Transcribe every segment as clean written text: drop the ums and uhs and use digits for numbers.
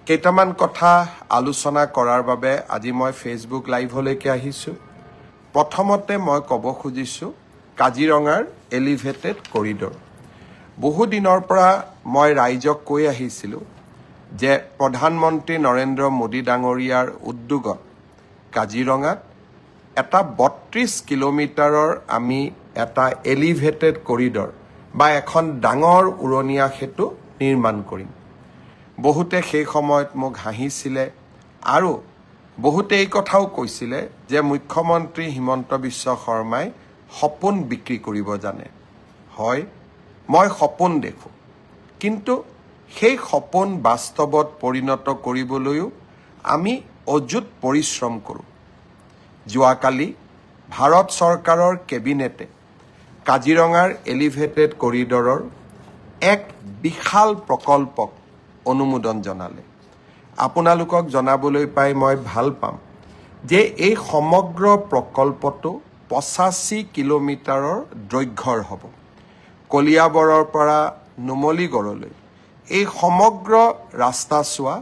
কেইটামান কথা আলোচনা কৰাৰ বাবে আজি মই ফেচবুক লাইভলৈকে আহিছোঁ। প্ৰথমতে মই ক'ব খুজিছোঁ কাজিৰঙাৰ এলিভেটেড কৰিডৰ। বহু দিনৰ পৰা মই ৰাইজক কৈ আহিছিলোঁ যে প্ৰধানমন্ত্ৰী নৰেন্দ্ৰ মোদী ডাঙৰীয়াৰ উদ্যোগত কাজিৰঙাত এটা ৩২ কিলোমিটাৰৰ আমি এটা এলিভেটেড কৰিডৰ বা এখন ডাঙৰ উৰণীয়া সেতু নিৰ্মাণ কৰিম। বহুতে সেই সময়ত মোক হাঁহিছিলে আৰু বহুতে এই কথাও কৈছিলে যে মুখ্যমন্ত্ৰী হিমন্ত বিশ্ব শৰ্মাই সপোন বিক্ৰী কৰিব জানে। হয়, মই সপোন দেখোঁ, কিন্তু সেই সপোন বাস্তৱত পৰিণত কৰিবলৈও আমি অযুত পৰিশ্ৰম কৰোঁ। যোৱাকালি ভাৰত চৰকাৰৰ কেবিনেটে কাজিৰঙাৰ এলিভেটেড কৰিডৰৰ এক বিশাল প্ৰকল্পক অনুমোদন জনালে। আপোনালোকক জনাবলৈ পাই মই ভাল পাম যে এই সমগ্ৰ প্ৰকল্পটো ৮৫ কিলোমিটাৰৰ দৈৰ্ঘ্যৰ হ'ব। কলিয়াবৰৰ পৰা নুমলীগড়লৈ এই সমগ্ৰ ৰাস্তাচোৱা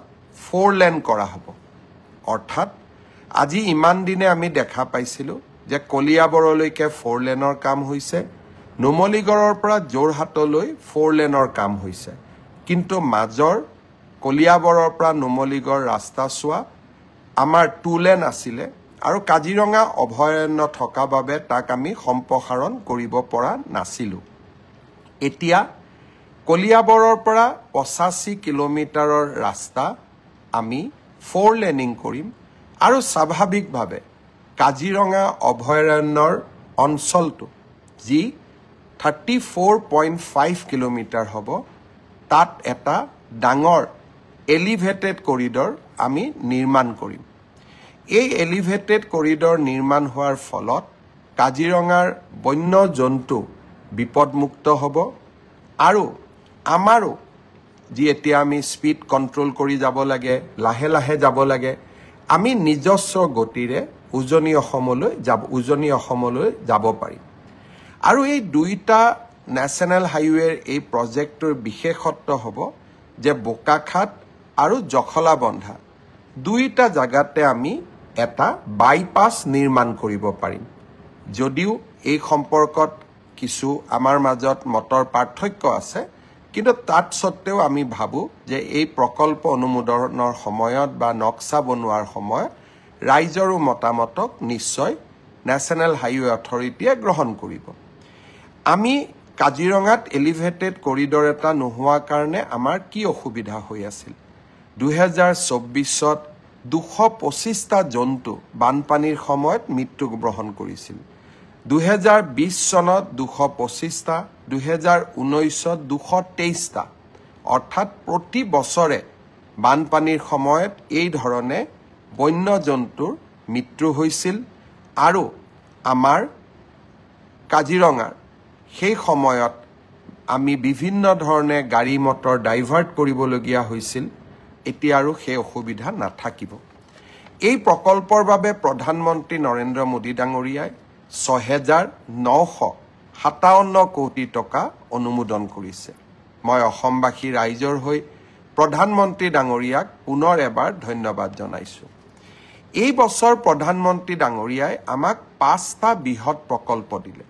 4 লেন কৰা হ'ব। অৰ্থাৎ আজি ইমান দিনে আমি দেখা পাইছিলোঁ যে কলিয়াবৰলৈকে 4 লেনৰ কাম হৈছে, নুমলীগড়ৰ পৰা যোৰহাটলৈ 4 লেনৰ কাম হৈছে, কিন্তু মাজৰ কলিয়াবৰৰ পৰা নুমলীগড় ৰাস্তাচোৱা আমাৰ 2 লেন আছিলে আৰু কাজিৰঙা অভয়াৰণ্য থকা বাবে তাক আমি সম্প্ৰসাৰণ কৰিব পৰা নাছিলোঁ। এতিয়া কলিয়াবৰৰ পৰা ৮৫ কিলোমিটাৰৰ ৰাস্তা আমি 4 লেনিং কৰিম আৰু স্বাভাৱিকভাৱে কাজিৰঙা অভয়াৰণ্যৰ অঞ্চলটো যি 34.5 কিলোমিটাৰ হ'ব, তাত এটা ডাঙৰ এলিভেটেড কৰিডৰ আমি নিৰ্মাণ কৰিম। এই এলিভেটেড কৰিডৰ নিৰ্মাণ হোৱাৰ ফলত কাজিৰঙাৰ বন্য জন্তু বিপদমুক্ত হ'ব আৰু আমাৰো যি এতিয়া আমি স্পীড কণ্ট্ৰল কৰি যাব লাগে, লাহে লাহে যাব লাগে, আমি নিজস্ব গতিৰে উজনি অসমলৈ যাব পাৰিম। আৰু এই দুইটা নেশ্যনেল হাইৱেৰ এই প্ৰজেক্টটোৰ বিশেষত্ব হ'ব যে বোকাখাট আৰু জখলাবন্ধা দুইটা জাগাতে আমি এটা বাইপাছ নিৰ্মাণ কৰিব পাৰিম। যদিও এই সম্পৰ্কত কিছু আমাৰ মাজত মতৰ পাৰ্থক্য আছে, কিন্তু তাত সত্ত্বেও আমি ভাবোঁ যে এই প্ৰকল্প অনুমোদনৰ সময়ত বা নক্সা বনোৱাৰ সময়ত ৰাইজৰো মতামতক নিশ্চয় নেশ্যনেল হাইৱে অথৰিটিয়ে গ্ৰহণ কৰিব। আমি কাজিৰঙাত এলিভেটেড কৰিডৰ এটা নোহোৱাৰ কাৰণে আমাৰ কি অসুবিধা হৈ আছিল? 2024ত 225টা জন্তু বানপানীৰ সময়ত মৃত্যুবৰণ কৰিছিল। 2020 চনত 225টা, 2019ত 223টা। অৰ্থাৎ প্ৰতি বছৰে বানপানীৰ সময়ত এই ধৰণে বন্য জন্তুৰ মৃত্যু হৈছিল আৰু আমাৰ কাজিৰঙাৰ সেই সময়ত আমি বিভিন্ন ধৰণে গাড়ী মটৰ ডাইভাৰ্ট কৰিবলগীয়া হৈছিল। এতিয়া আৰু সেই অসুবিধা নাথাকিব। এই প্ৰকল্পৰ বাবে প্ৰধানমন্ত্ৰী নৰেন্দ্ৰ মোদী ডাঙৰীয়াই 6,957 কোটি টকা অনুমোদন কৰিছে। মই অসমবাসী ৰাইজৰ হৈ প্ৰধানমন্ত্ৰী ডাঙৰীয়াক পুনৰ এবাৰ ধন্যবাদ জনাইছোঁ। এই বছৰ প্ৰধানমন্ত্ৰী ডাঙৰীয়াই আমাক 5টা বৃহৎ প্ৰকল্প দিলে।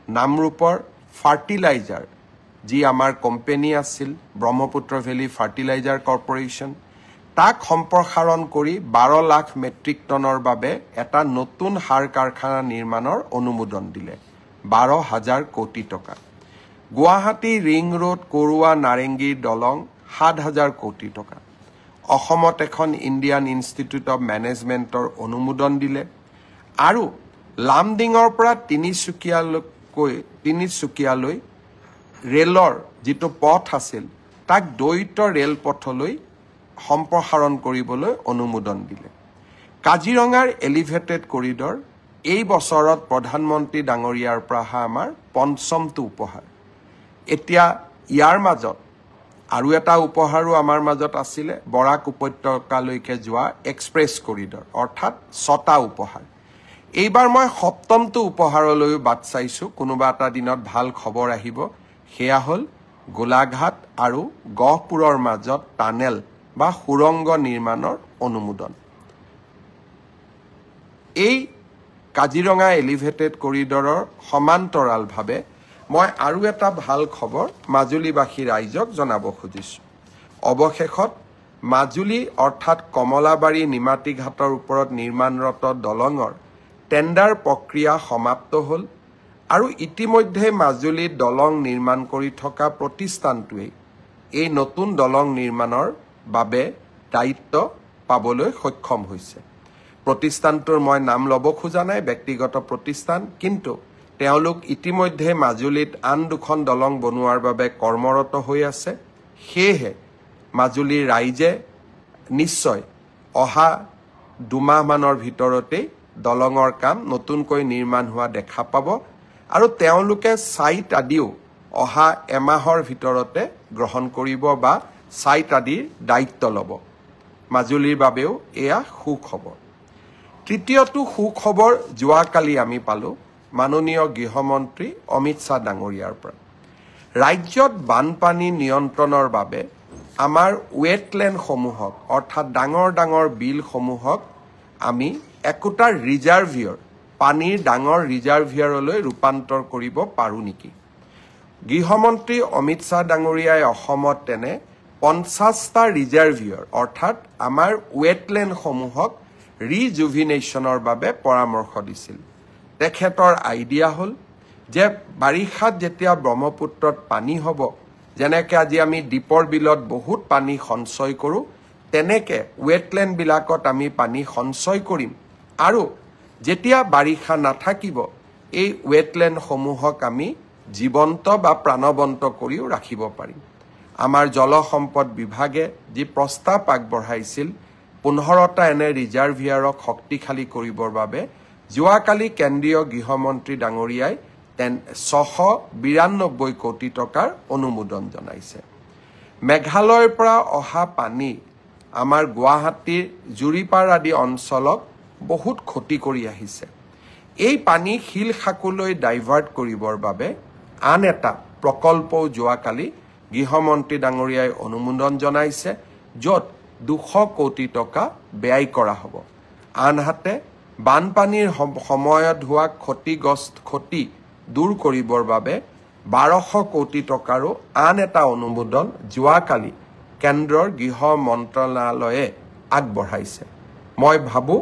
নামৰূপৰ ফাৰ্টিলাইজাৰ, যি আমাৰ কোম্পানী আছিল ব্ৰহ্মপুত্ৰ ভেলী ফাৰ্টিলাইজাৰ কৰ্পৰেশ্যন, তাক সম্প্ৰসাৰণ কৰি 12 লাখ মেট্ৰিক টনৰ বাবে এটা নতুন সাৰ কাৰখানা নিৰ্মাণৰ অনুমোদন দিলে 12,000 কোটি টকা। গুৱাহাটী ৰিং ৰোড কৰোৱা নাৰেংগীৰ দলং 7,000 কোটি টকা। অসমত এখন ইণ্ডিয়ান ইনষ্টিটিউট অৱ মেনেজমেণ্টৰ অনুমোদন দিলে আৰু লামডিঙৰ পৰা তিনিচুকীয়ালৈ ৰেলৰ যিটো পথ আছিল তাক দ্বৈত ৰেলপথলৈ সম্প্ৰসাৰণ কৰিবলৈ অনুমোদন দিলে। কাজিৰঙাৰ এলিভেটেড কৰিডৰ এই বছৰত প্ৰধানমন্ত্ৰী ডাঙৰীয়াৰ পৰা আমাৰ 5মটো উপহাৰ। এতিয়া ইয়াৰ মাজত আৰু এটা উপহাৰো আমাৰ মাজত আছিলে, বৰাক উপত্যকালৈকে যোৱা এক্সপ্ৰেছ কৰিডৰ, অৰ্থাৎ 6টা উপহাৰ। এইবাৰ মই 7মটো উপহাৰলৈও বাট চাইছোঁ। কোনোবা এটা দিনত ভাল খবৰ আহিব। সেয়া হ'ল গোলাঘাট আৰু গহপুৰৰ মাজত টানেল বা সুৰংগ নিৰ্মাণৰ অনুমোদন। এই কাজিৰঙা এলিভেটেড কৰিডৰৰ সমান্তৰালভাৱে মই আৰু এটা ভাল খবৰ মাজুলীবাসী ৰাইজক জনাব খুজিছোঁ। অৱশেষত মাজুলী অৰ্থাৎ কমলাবাৰী নিমাতী ঘাটৰ ওপৰত নিৰ্মাণৰত দলঙৰ টেণ্ডাৰ প্ৰক্ৰিয়া সমাপ্ত হ'ল আৰু ইতিমধ্যে মাজুলীত দলং নিৰ্মাণ কৰি থকা প্ৰতিষ্ঠানটোৱে এই নতুন দলং নিৰ্মাণৰ বাবে দায়িত্ব পাবলৈ সক্ষম হৈছে। প্ৰতিষ্ঠানটোৰ মই নাম ল'ব খোজা নাই, ব্যক্তিগত প্ৰতিষ্ঠান, কিন্তু তেওঁলোক ইতিমধ্যে মাজুলীত আন দুখন দলং বনোৱাৰ বাবে কৰ্মৰত হৈ আছে। সেয়েহে মাজুলীৰ ৰাইজে নিশ্চয় অহা দুমাহমানৰ ভিতৰতেই দলঙৰ কাম নতুনকৈ নিৰ্মাণ হোৱা দেখা পাব আৰু তেওঁলোকে ছাইট আদিও অহা এমাহৰ ভিতৰতে গ্ৰহণ কৰিব বা ছাইট আদিৰ দায়িত্ব ল'ব। মাজুলীৰ বাবেও এয়া সুখবৰ। তৃতীয়টো সুখবৰ যোৱাকালি আমি পালোঁ মাননীয় গৃহমন্ত্ৰী অমিত শ্বাহ ডাঙৰীয়াৰ পৰা। ৰাজ্যত বানপানী নিয়ন্ত্ৰণৰ বাবে আমাৰ ৱেটলেণ্ডসমূহক অৰ্থাৎ ডাঙৰ ডাঙৰ বিলসমূহক আমি একোটা ৰিজাৰ্ভিয়ৰ, পানীৰ ডাঙৰ ৰিজাৰ্ভিয়ৰলৈ ৰূপান্তৰ কৰিব পাৰোঁ নেকি? গৃহমন্ত্ৰী অমিত শ্বাহ ডাঙৰীয়াই অসমত তেনে 50টা ৰিজাৰ্ভিয়ৰ অৰ্থাৎ আমাৰ ৱেটলেণ্ডসমূহক ৰিজুভিনেশ্যনৰ বাবে পৰামৰ্শ দিছিল। তেখেতৰ আইডিয়া হ'ল যে বাৰিষাত যেতিয়া ব্ৰহ্মপুত্ৰত পানী হ'ব, যেনেকৈ আজি আমি দীপৰ বিলত বহুত পানী সঞ্চয় কৰোঁ, তেনেকৈ ৱেটলেণ্ডবিলাকত আমি পানী সঞ্চয় কৰিম আৰু যেতিয়া বাৰিষা নাথাকিব এই ৱেটলেণ্ডসমূহক আমি জীৱন্ত বা প্ৰাণৱন্ত কৰিও ৰাখিব পাৰিম। আমাৰ জলসম্পদ বিভাগে যি প্ৰস্তাৱ আগবঢ়াইছিল 15টা এনে ৰিজাৰ্ভিয়াৰক শক্তিশালী কৰিবৰ বাবে যোৱাকালি কেন্দ্ৰীয় গৃহমন্ত্ৰী ডাঙৰীয়াই 692 কোটি টকাৰ অনুমোদন জনাইছে। মেঘালয়ৰ পৰা অহা পানী আমাৰ গুৱাহাটীৰ জুৰিপাৰ আদি অঞ্চলক বহুত ক্ষতি কৰি আহিছে। এই পানী শিলখাকুলৈ ডাইভাৰ্ট কৰিবৰ বাবে আন এটা প্ৰকল্পও যোৱাকালি গৃহমন্ত্ৰী ডাঙৰীয়াই অনুমোদন জনাইছে, য'ত 200 কোটি টকা ব্যয় কৰা হ'ব। আনহাতে বানপানীৰ সময়ত হোৱা ক্ষতি দূৰ কৰিবৰ বাবে 1200 কোটি টকাৰো আন এটা অনুমোদন যোৱাকালি কেন্দ্ৰৰ গৃহ মন্ত্ৰালয়ে আগবঢ়াইছে। মই ভাবোঁ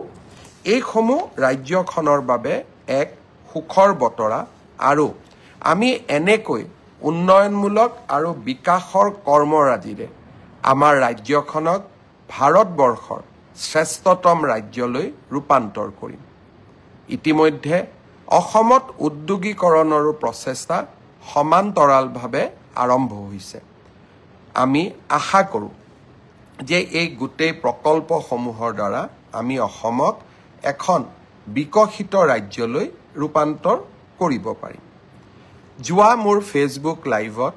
এইসমূহ ৰাজ্যখনৰ বাবে এক সুখৰ বতৰা আৰু আমি এনেকৈ উন্নয়নমূলক আৰু বিকাশৰ কৰ্মৰাজিৰে আমাৰ ৰাজ্যখনক ভাৰতবৰ্ষৰ শ্ৰেষ্ঠতম ৰাজ্যলৈ ৰূপান্তৰ কৰিম। ইতিমধ্যে অসমত উদ্যোগীকৰণৰো প্ৰচেষ্টা সমান্তৰালভাৱে আৰম্ভ হৈছে। আমি আশা কৰোঁ যে এই গোটেই প্ৰকল্পসমূহৰ দ্বাৰা আমি অসমক এখন বিকশিত ৰাজ্যলৈ ৰূপান্তৰ কৰিব পাৰিম। যোৱা মোৰ ফেচবুক লাইভত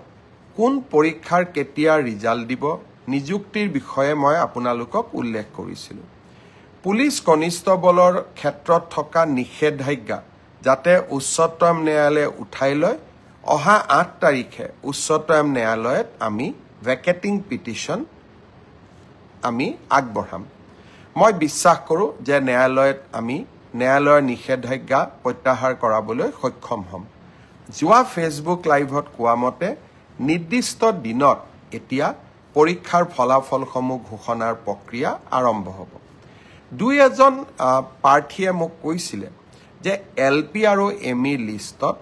কোন পৰীক্ষাৰ কেতিয়া ৰিজাল্ট দিব নিযুক্তিৰ বিষয়ে মই আপোনালোকক উল্লেখ কৰিছিলোঁ। পুলিচ কনিষ্টবলৰ ক্ষেত্ৰত থকা নিষেধাজ্ঞা যাতে উচ্চতম ন্যায়ালয়ে উঠাই লয়, অহা 8 তাৰিখে উচ্চতম ন্যায়ালয়ত আমি ভেকেটিং পিটিশ্যন আমি আগবঢ়াম। মই বিশ্বাস কৰোঁ যে ন্যায়ালয়ত আমি ন্যায়ালয়ৰ নিষেধাজ্ঞা প্ৰত্যাহাৰ কৰাবলৈ সক্ষম হ'ম। যোৱা ফেচবুক লাইভত কোৱা মতে নিৰ্দিষ্ট দিনত এতিয়া পৰীক্ষাৰ ফলাফলসমূহ ঘোষণাৰ প্ৰক্ৰিয়া আৰম্ভ হ'ব। 2-এজন প্ৰাৰ্থীয়ে মোক কৈছিলে যে LP আৰু ME লিষ্টত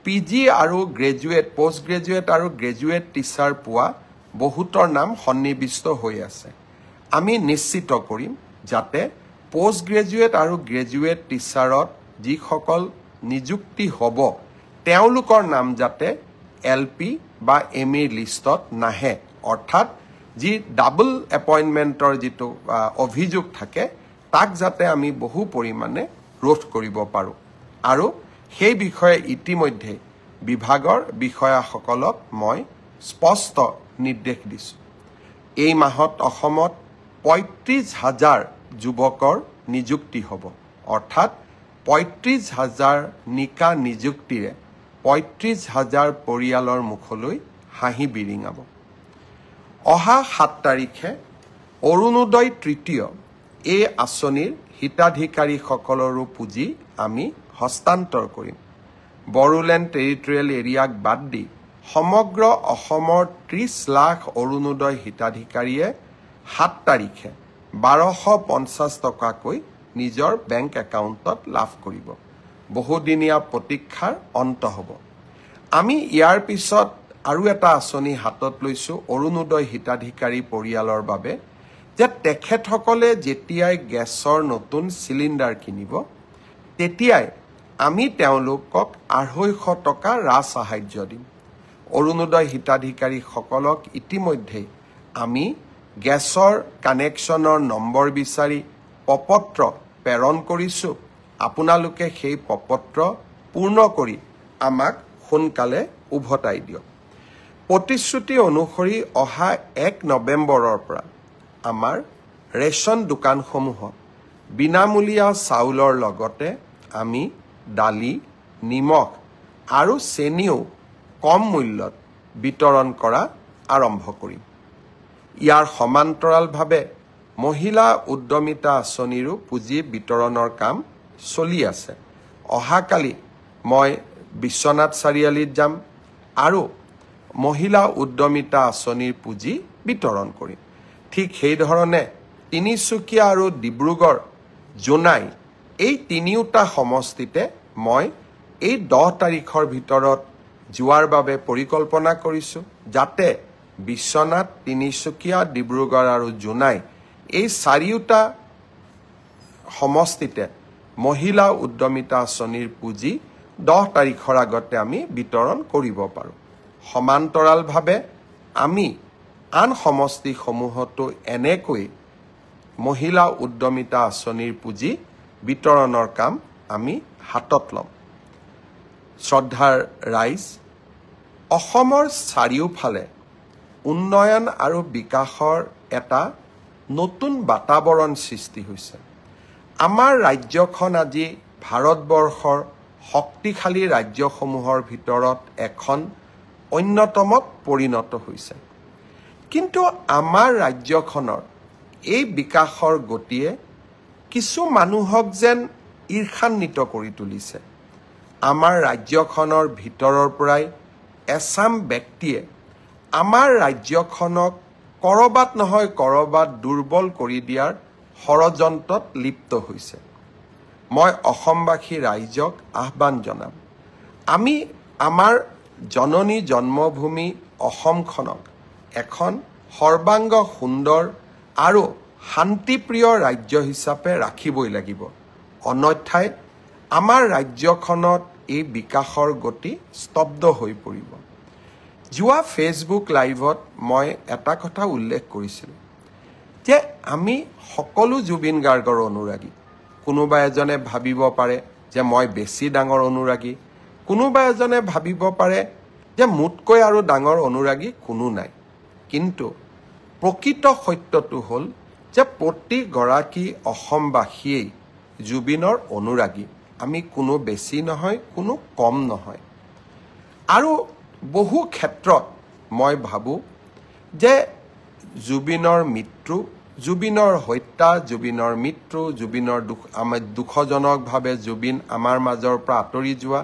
PG আৰু গ্ৰেজুৱেট, পোষ্ট গ্ৰেজুৱেট আৰু গ্ৰেজুৱেট টিচাৰ পোৱা বহুতৰ নাম সন্নিৱিষ্ট হৈ আছে। আমি নিশ্চিত কৰিম যাতে পোষ্ট গ্ৰেজুৱেট আৰু গ্ৰেজুৱেট টিচাৰত যিসকল নিযুক্তি হ'ব তেওঁলোকৰ নাম যাতে LP বা ME লিষ্টত নাহে, অৰ্থাৎ যি ডাবল এপইণ্টমেণ্টৰ যিটো অভিযোগ থাকে তাক যাতে আমি বহু পৰিমাণে ৰোধ কৰিব পাৰোঁ। আৰু সেই বিষয়ে ইতিমধ্যে বিভাগৰ বিষয়াসকলক মই স্পষ্ট নিৰ্দেশ দিছোঁ। এই মাহত অসমত 35,000 যুৱকৰ নিযুক্তি হ'ব, অৰ্থাৎ 35,000 নিকা নিযুক্তিৰে 35,000 পৰিয়ালৰ মুখলৈ হাঁহি বিৰিঙাব। অহা 7 তাৰিখে অৰুণোদয় তৃতীয় এই আঁচনিৰ হিতাধিকাৰীসকলৰো পুঁজি আমি হস্তান্তৰ কৰিম। বড়োলেণ্ড টেৰিটৰিয়েল এৰিয়াক বাদ দি সমগ্ৰ অসমৰ 30 লাখ অৰুণোদয় হিতাধিকাৰীয়ে 7 তাৰিখে 1250 টকাকৈ নিজৰ বেংক একাউণ্টত লাভ কৰিব। বহুদিনীয়া প্ৰতীক্ষাৰ অন্ত হ'ব। আমি ইয়াৰ পিছত আৰু এটা আঁচনি হাতত লৈছোঁ অৰুণোদয় হিতাধিকাৰী পৰিয়ালৰ বাবে, যে তেখেতসকলে যেতিয়াই গেছৰ নতুন চিলিণ্ডাৰ কিনিব তেতিয়াই আমি তেওঁলোকক 250 টকা ৰাজসাহাৰ্য দিম। অৰুণোদয় হিতাধিকাৰীসকলক ইতিমধ্যেই আমি গেছৰ কানেকশ্যনৰ নম্বৰ বিচাৰি প্ৰপত্ৰ প্ৰেৰণ কৰিছোঁ। আপোনালোকে সেই প্ৰপত্ৰ পূৰ্ণ কৰি আমাক সোনকালে উভতাই দিয়ক। প্ৰতিশ্ৰুতি অনুসৰি অহা 1 নৱেম্বৰৰ পৰা আমাৰ ৰেচন দোকানসমূহত বিনামূলীয়া চাউলৰ লগতে আমি দালি, নিমখ আৰু চেনিও কম মূল্যত বিতৰণ কৰা আৰম্ভ কৰিম। ইয়াৰ সমান্তৰালভাৱে মহিলা উদ্যমিতা আঁচনিৰো পুঁজি বিতৰণৰ কাম চলি আছে। অহাকালি মই বিশ্বনাথ চাৰিআলিত যাম আৰু মহিলা উদ্যমিতা আঁচনিৰ পুঁজি বিতৰণ কৰিম। ঠিক সেইধৰণে তিনিচুকীয়া আৰু ডিব্ৰুগড়, জোনাই এই তিনিওটা সমষ্টিতে মই এই 10 তাৰিখৰ ভিতৰত যোৱাৰ বাবে পৰিকল্পনা কৰিছোঁ, যাতে বিশ্বনাথ, তিনিচুকীয়া, ডিব্ৰুগড় আৰু জোনাই এই 4টা সমষ্টিতে মহিলা উদ্যমিতা আঁচনিৰ পুঁজি 10 তাৰিখৰ আগতে আমি বিতৰণ কৰিব পাৰোঁ। সমান্তৰালভাৱে আমি আন সমষ্টিসমূহতো এনেকৈ মহিলা উদ্যমিতা আঁচনিৰ পুঁজি বিতৰণৰ কাম আমি হাতত ল'ম। শ্ৰদ্ধাৰ ৰাইজ, অসমৰ চাৰিওফালে উন্নয়ন আৰু বিকাশৰ এটা নতুন বাতাবৰণ সৃষ্টি হৈছে। আমাৰ ৰাজ্যখন আজি ভাৰতবৰ্ষৰ শক্তিশালী ৰাজ্যসমূহৰ ভিতৰত এখন অন্যতমত পৰিণত হৈছে। কিন্তু আমাৰ ৰাজ্যখনৰ এই বিকাশৰ গতিয়ে কিছু মানুহক যেন ঈৰ্ষান্বিত কৰি তুলিছে। আমাৰ ৰাজ্যখনৰ ভিতৰৰ পৰাই এচাম ব্যক্তিয়ে আমাৰ ৰাজ্যখনক কৰবাত নহয় কৰবাত দুৰ্বল কৰি দিয়াৰ ষড়যন্ত্ৰত লিপ্ত হৈছে। মই অসমবাসী ৰাইজক আহ্বান জনাম, আমি আমাৰ জননী জন্মভূমি অসমখনক এখন সৰ্বাংগ সুন্দৰ আৰু শান্তিপ্ৰিয় ৰাজ্য হিচাপে ৰাখিবই লাগিব। অন্যথাই আমাৰ ৰাজ্যখনত এই বিকাশৰ গতি স্তব্ধ হৈ পৰিব। যোৱা ফেচবুক লাইভত মই এটা কথা উল্লেখ কৰিছিলোঁ যে আমি সকলো জুবিন গাৰ্গৰ অনুৰাগী। কোনোবা এজনে ভাবিব পাৰে যে মই বেছি ডাঙৰ অনুৰাগী, কোনোবা এজনে ভাবিব পাৰে যে মোতকৈ আৰু ডাঙৰ অনুৰাগী কোনো নাই। কিন্তু প্ৰকৃত সত্যটো হ'ল যে প্ৰতিগৰাকী অসমবাসীয়েই জুবিনৰ অনুৰাগী। আমি কোনো বেছি নহয়, কোনো কম নহয়। আৰু বহু ক্ষেত্ৰত মই ভাবোঁ যে জুবিনৰ মৃত্যু, জুবিনৰ হত্যা, জুবিনৰ মৃত্যু, জুবিনৰ দুখজনকভাৱে জুবিন আমাৰ মাজৰ পৰা আঁতৰি যোৱা,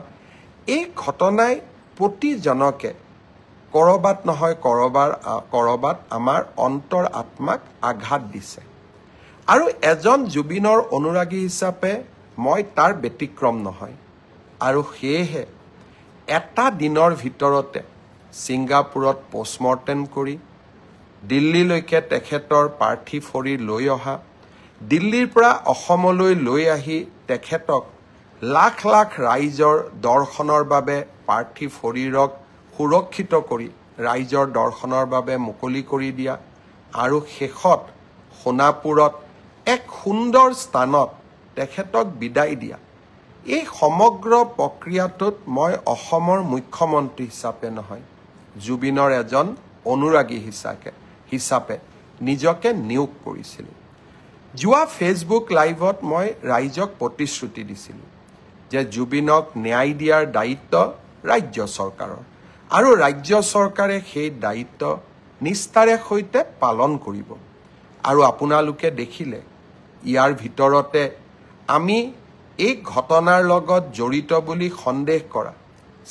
এই ঘটনাই প্ৰতিজনকে কৰবাত নহয় কৰবাত আমাৰ অন্তৰ আত্মাক আঘাত দিছে। আৰু এজন জুবিনৰ অনুৰাগী হিচাপে মই তাৰ ব্যতিক্ৰম নহয়। আৰু সেয়েহে এটা দিনৰ ভিতৰতে ছিংগাপুৰত পষ্টমৰ্টেম কৰি দিল্লীলৈকে তেখেতৰ পাৰ্থিৱ শৰীৰ লৈ অহা, দিল্লীৰ পৰা অসমলৈ লৈ আহি তেখেতক লাখ লাখ ৰাইজৰ দৰ্শনৰ বাবে পাৰ্থিৱ শৰীৰক সুৰক্ষিত কৰি ৰাইজৰ দৰ্শনৰ বাবে মুকলি কৰি দিয়া, আৰু শেষত সোণাপুৰত এক সুন্দৰ স্থানত তেখেতক বিদায় দিয়া, এই সমগ্ৰ প্ৰক্ৰিয়াটোত মই অসমৰ মুখ্যমন্ত্ৰী হিচাপে নহয়, জুবিনৰ এজন অনুৰাগী হিচাপে নিজকে নিয়োগ কৰিছিলোঁ। যোৱা ফেচবুক লাইভত মই ৰাইজক প্ৰতিশ্ৰুতি দিছিলোঁ যে জুবিনক ন্যায় দিয়াৰ দায়িত্ব ৰাজ্য চৰকাৰৰ, আৰু ৰাজ্য চৰকাৰে সেই দায়িত্ব নিষ্ঠাৰে সৈতে পালন কৰিব। আৰু আপোনালোকে দেখিলে ইয়াৰ ভিতৰতে আমি এই ঘটনাৰ লগত জড়িত বুলি সন্দেহ কৰা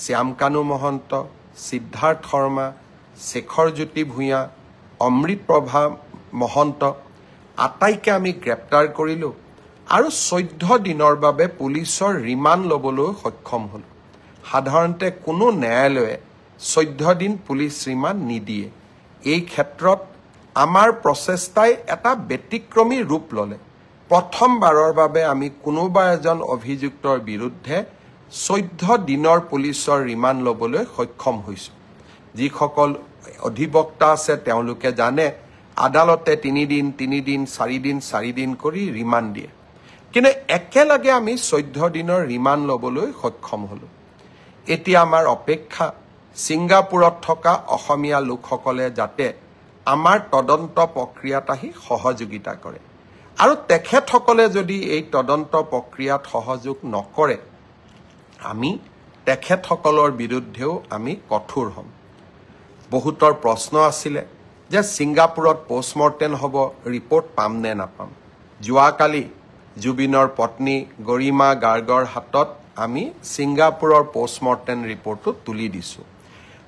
শ্যামকানু মহন্ত, সিদ্ধাৰ্থ শৰ্মা, শেখৰজ্যোতি ভূঞা, অমৃতপ্ৰভা মহন্ত আটাইকে আমি গ্ৰেপ্তাৰ কৰিলোঁ আৰু 14 দিনৰ বাবে পুলিচৰ ৰিমাণ্ড ল'বলৈ সক্ষম হ'লোঁ। সাধাৰণতে কোনো ন্যায়ালয়ে 14 দিন পুলিচ ৰিমাণ্ড নিদিয়ে। এই ক্ষেত্ৰত আমাৰ প্ৰচেষ্টাই এটা ব্যতিক্ৰমী ৰূপ ল'লে। প্ৰথমবাৰৰ বাবে আমি কোনোবা এজন অভিযুক্তৰ বিৰুদ্ধে 14 দিনৰ পুলিচৰ ৰিমাণ্ড ল'বলৈ সক্ষম হৈছোঁ। যিসকল অধিবক্তা আছে তেওঁলোকে জানে আদালতে 3 দিন 4 দিন কৰি ৰিমাণ্ড দিয়ে, কিন্তু একেলগে আমি 14 দিনৰ ৰিমাণ্ড ল'বলৈ সক্ষম হ'লোঁ। এতিয়া আমাৰ অপেক্ষা ছিংগাপুৰত থকা অসমীয়া লোকসকলে যাতে আমাৰ তদন্ত প্ৰক্ৰিয়াত আহি সহযোগিতা কৰে, আৰু তেখেতসকলে যদি এই তদন্ত প্ৰক্ৰিয়াত সহযোগ নকৰে আমি তেখেতসকলৰ বিৰুদ্ধেও আমি কঠোৰ হ'ম। বহুতৰ প্ৰশ্ন আছিলে যে ছিংগাপুৰত পোষ্টমৰ্টেম হ'ব, ৰিপৰ্ট পাম নে নাপাম। যোৱাকালি জুবিনৰ পত্নী গৰিমা গাৰ্গৰ হাতত আমি ছিংগাপুৰৰ পোষ্টমৰ্টেম ৰিপৰ্টটো তুলি দিছোঁ।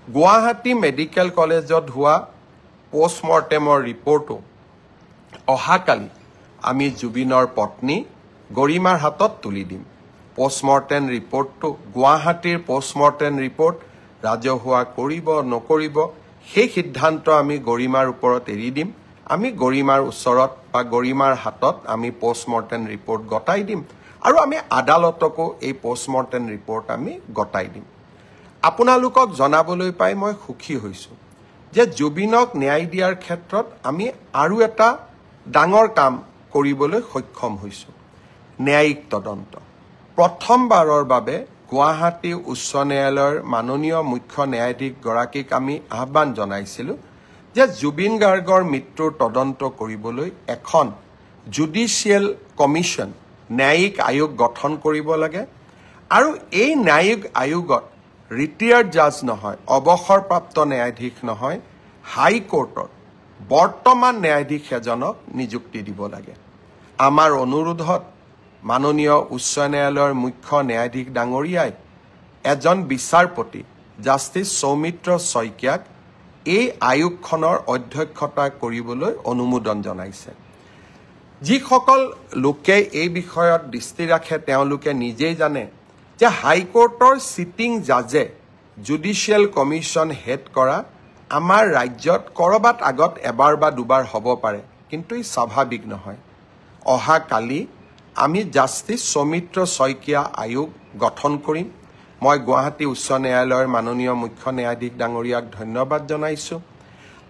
গুৱাহাটী মেডিকেল কলেজত হোৱা পোষ্টমৰ্টেমৰ ৰিপৰ্টো অহাকালি আমি জুবিনৰ পত্নী গৰিমাৰ হাতত তুলি দিম। পোষ্টমৰ্টেম ৰিপৰ্টটো গুৱাহাটীৰ পোষ্টমৰ্টেম ৰিপৰ্ট ৰাজহুৱা কৰিব নকৰিব সেই সিদ্ধান্ত আমি গৰিমাৰ ওপৰত এৰি দিম। আমি গৰিমাৰ ওচৰত বা গৰিমাৰ হাতত আমি পোষ্টমৰ্টেম ৰিপৰ্ট গতাই দিম আৰু আমি আদালতকো এই পোষ্টমৰ্টেম ৰিপৰ্ট আমি গতাই দিম। আপোনালোকক জনাবলৈ পাই মই সুখী হৈছোঁ যে জুবিনক ন্যায় দিয়াৰ ক্ষেত্ৰত আমি আৰু এটা ডাঙৰ কাম কৰিবলৈ সক্ষম হৈছোঁ। ন্যায়িক তদন্ত প্ৰথমবাৰৰ বাবে গুৱাহাটী উচ্চ ন্যায়ালয়ৰ মাননীয় মুখ্য ন্যায়াধীশগৰাকীক আমি আহ্বান জনাইছিলোঁ যে জুবিন গাৰ্গৰ মৃত্যুৰ তদন্ত কৰিবলৈ এখন জুডিচিয়েল কমিশ্যন ন্যায়িক আয়োগ গঠন কৰিব লাগে, আৰু এই ন্যায়িক আয়োগত ৰিটায়াৰ্ড জাজ নহয়, অৱসৰপ্ৰাপ্ত ন্যায়াধীশ নহয়, হাইকোৰ্টৰ বৰ্তমান ন্যায়াধীশ এজনক নিযুক্তি দিব লাগে। আমাৰ অনুৰোধত মাননীয় উচ্চ ন্যায়ালয়ৰ মুখ্য ন্যায়াধীশ ডাঙৰীয়াই এজন বিচাৰপতি জাষ্টিছ সৌমিত্ৰ শইকীয়াক এই আয়োগখনৰ অধ্যক্ষতা কৰিবলৈ অনুমোদন জনাইছে। যিসকল লোকে এই বিষয়ত দৃষ্টি ৰাখে তেওঁলোকে নিজেই জানে যে হাইকোৰ্টৰ চিটিং জাজে জুডিচিয়েল কমিশ্যন হেড কৰা আমাৰ ৰাজ্যত ক'ৰবাত আগত এবাৰ বা দুবাৰ হ'ব পাৰে, কিন্তু ই স্বাভাৱিক নহয়। অহাকালি আমি জাষ্টিছ সৌমিত্ৰ শইকীয়া আয়োগ গঠন কৰিম। মই গুৱাহাটী উচ্চ ন্যায়ালয়ৰ মাননীয় মুখ্য ন্যায়াধীশ ডাঙৰীয়াক ধন্যবাদ জনাইছোঁ।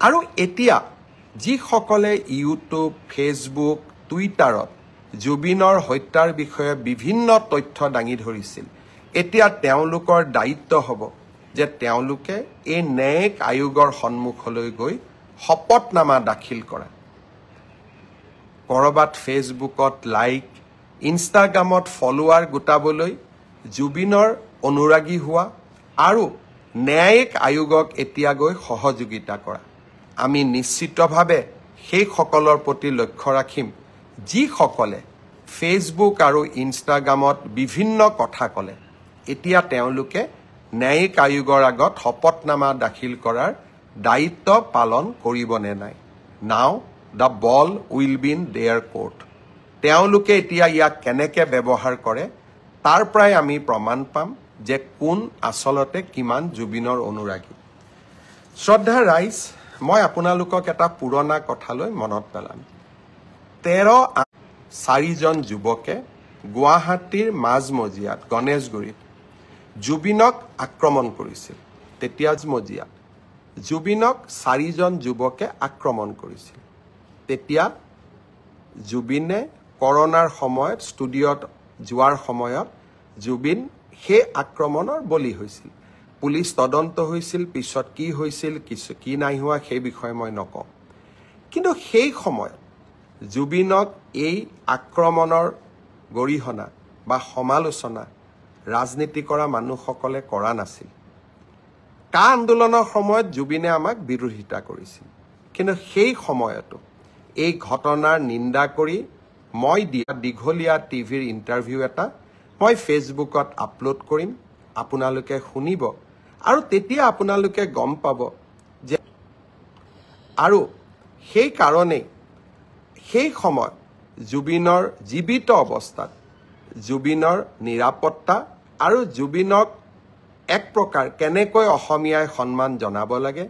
আৰু এতিয়া যিসকলে ইউটিউব, ফেচবুক, টুইটাৰত জুবিনৰ হত্যাৰ বিষয়ে বিভিন্ন তথ্য দাঙি ধৰিছিল, এতিয়া তেওঁলোকৰ দায়িত্ব হ'ব যে তেওঁলোকে এই ন্যায়িক আয়োগৰ সন্মুখলৈ গৈ শপতনামা দাখিল কৰা। ক'ৰবাত ফেচবুকত লাইক, ইনষ্টাগ্ৰামত ফলোৱাৰ গোটাবলৈ জুবিনৰ অনুৰাগী হোৱা আৰু ন্যায়িক আয়োগক এতিয়া গৈ সহযোগিতা কৰা। আমি নিশ্চিতভাৱে সেইসকলৰ প্ৰতি লক্ষ্য ৰাখিম যিসকলে ফেচবুক আৰু ইনষ্টাগ্ৰামত বিভিন্ন কথা ক'লে। এতিয়া তেওঁলোকে ন্যায়িক আয়োগৰ আগত শপতনামা দাখিল কৰাৰ দায়িত্ব পালন কৰিবনে নাই। নাও the ball will be in there court. তেওঁলোকে এতিয়া ইয়াক কেনেকৈ ব্যৱহাৰ কৰে তাৰ পৰাই আমি প্ৰমাণ পাম যে কোন আচলতে কিমান জুবিনৰ অনুৰাগী। শ্ৰদ্ধা ৰাইজ, মই আপোনালোকক এটা পুৰণা কথালৈ মনত পেলাম। 4জন যুৱকে গুৱাহাটীৰ মাজমজিয়াত গণেশগুৰিত জুবিনক আক্ৰমণ কৰিছিল। তেতিয়া মজিয়াত জুবিনক 4জন যুৱকে আক্ৰমণ কৰিছিল। তেতিয়া জুবিনে কৰোনাৰ সময়ত ষ্টুডিঅ'ত যোৱাৰ সময়ত জুবিন সেই আক্ৰমণৰ বলি হৈছিল। পুলিচ তদন্ত হৈছিল, পিছত কি হৈছিল কি নাই হোৱা সেই বিষয়ে মই নকওঁ, কিন্তু সেই সময়ত জুবিনক এই আক্ৰমণৰ গৰিহণা বা সমালোচনা ৰাজনীতি কৰা মানুহসকলে কৰা নাছিল। কা আন্দোলনৰ সময়ত জুবিনে আমাক বিৰোধিতা কৰিছিল, কিন্তু সেই সময়তো এই ঘটনাৰ নিন্দা কৰি মই দিয়া দীঘলীয়া টিভিৰ ইণ্টাৰভিউ এটা মই ফেচবুকত আপলোড কৰিম আপোনালোকে শুনিব আৰু তেতিয়া আপোনালোকে গম পাব যে আৰু সেই কাৰণে সেই সময় জুবিনৰ জীৱিত অৱস্থাত জুবিনৰ নিৰাপত্তা আৰু জুবিনক এক প্ৰকাৰ কেনেকৈ অসমীয়াই সন্মান জনাব লাগে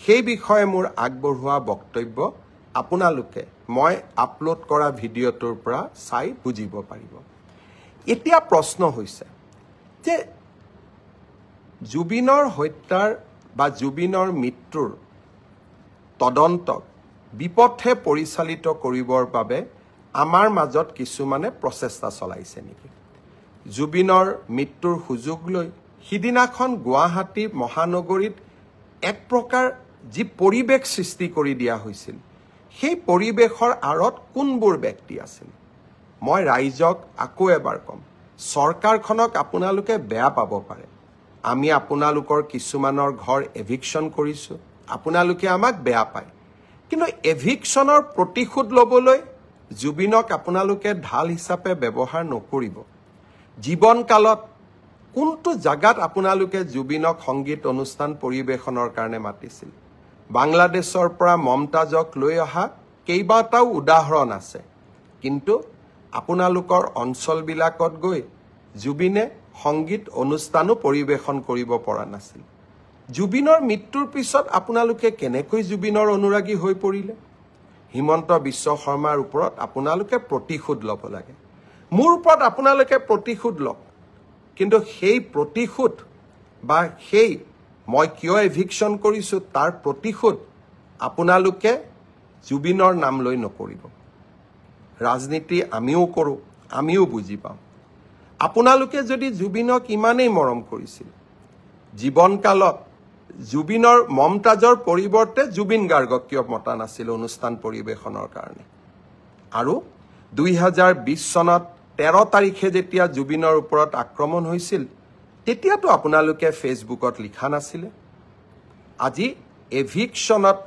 সেই বিষয়ে মোৰ আগবঢ়োৱা বক্তব্য আপোনালোকে মই আপলোড কৰা ভিডিঅ'টোৰ পৰা চাই বুজিব পাৰিব এতিয়া প্ৰশ্ন হৈছে যে জুবিনৰ হত্যাৰ বা জুবিনৰ মৃত্যুৰ তদন্তক বিপথে পৰিচালিত কৰিবৰ বাবে আমাৰ মাজত কিছুমানে প্ৰচেষ্টা চলাইছে নেকি জুবিনৰ মৃত্যুৰ সুযোগ লৈ সিদিনাখন গুৱাহাটী মহানগৰীত এক প্ৰকাৰ যি পৰিৱেশ সৃষ্টি কৰি দিয়া হৈছিল সেই পৰিৱেশৰ আঁৰত কোনবোৰ ব্যক্তি আছিল মই ৰাইজক আকৌ এবাৰ কম চৰকাৰখনক আপোনালোকে বেয়া পাব পাৰে আমি আপোনালোকৰ কিছুমানৰ ঘৰ এভিকশ্যন কৰিছো আপোনালোকে আমাক বেয়া পায় কিন্তু এভিকশ্যনৰ প্ৰতিশোধ ল'বলৈ জুবিনক আপোনালোকে ঢাল হিচাপে ব্যৱহাৰ নকৰিব জীৱনকালত কোনটো জায়গাত আপোনালোকে জুবিনক সংগীত অনুষ্ঠান পৰিবেশনৰ কাৰণে মাতিছিল বাংলাদেশৰ পৰা মমতাজক লৈ অহা কেইবাটাও উদাহৰণ আছে কিন্তু আপোনালোকৰ অঞ্চলবিলাকত গৈ জুবিনে সংগীত অনুষ্ঠানো পৰিবেশন কৰিব পৰা নাছিল জুবিনৰ মৃত্যুৰ পিছত আপোনালোকে কেনেকৈ জুবিনৰ অনুৰাগী হৈ পৰিলে হিমন্ত বিশ্ব শৰ্মাৰ ওপৰত আপোনালোকে প্ৰতিশোধ ল'ব লাগে মোৰ ওপৰত আপোনালোকে প্ৰতিশোধ লওক কিন্তু সেই প্ৰতিশোধ বা সেই মই কিয় এভিকশ্যন কৰিছো তাৰ প্ৰতিশোধ আপোনালোকে জুবিনৰ নাম লৈ নকৰিব ৰাজনীতি আমিও কৰো আমিও বুজি পাওঁ আপোনালোকে যদি জুবিনক ইমানেই মৰম কৰিছিল জীৱনকালত জুবিনৰ মমতাজৰ পৰিৱৰ্তে জুবিন গাৰ্গক কিয় মতা নাছিল অনুষ্ঠান পৰিবেশনৰ কাৰণে আৰু 2020 চনত 13 তাৰিখে যেতিয়া জুবিনৰ ওপৰত আক্ৰমণ হৈছিল তেতিয়াতো আপোনালোকে ফেচবুকত লিখা নাছিলে আজি এভিকশ্যনত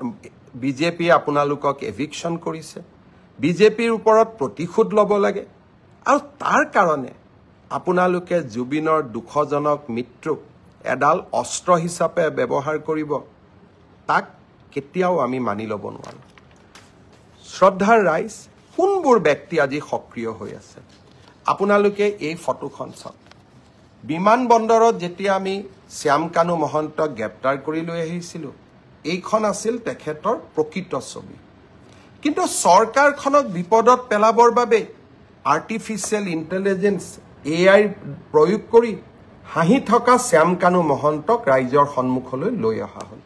বিজেপি আপোনালোকক এভিকশ্যন কৰিছে বিজেপিৰ ওপৰত প্ৰতিশোধ ল'ব লাগে আৰু তাৰ কাৰণে আপোনালোকে জুবিনৰ দুখজনক মৃত্যুক এডাল অস্ত্ৰ হিচাপে ব্যৱহাৰ কৰিব তাক কেতিয়াও আমি মানি ল'ব নোৱাৰো শ্ৰদ্ধাৰ ৰাইজ কোনবোৰ ব্যক্তি আজি সক্ৰিয় হৈ আছে আপোনালোকে এই ফটোখন চাওক বিমানবন্দৰত যেতিয়া আমি শ্যামকানু মহন্তক গ্ৰেপ্তাৰ কৰি লৈ আহিছিলো এইখন আছিল তেখেতৰ প্ৰকৃত ছবি কিন্তু চৰকাৰখনক বিপদত পেলাবৰ বাবে আৰ্টিফিচিয়েল ইন্টেলিজেন্স এআই প্ৰয়োগ কৰি হাঁহি থকা শ্যামকানু মহন্তক ৰাইজৰ সন্মুখলৈ লৈ অহা হ'ল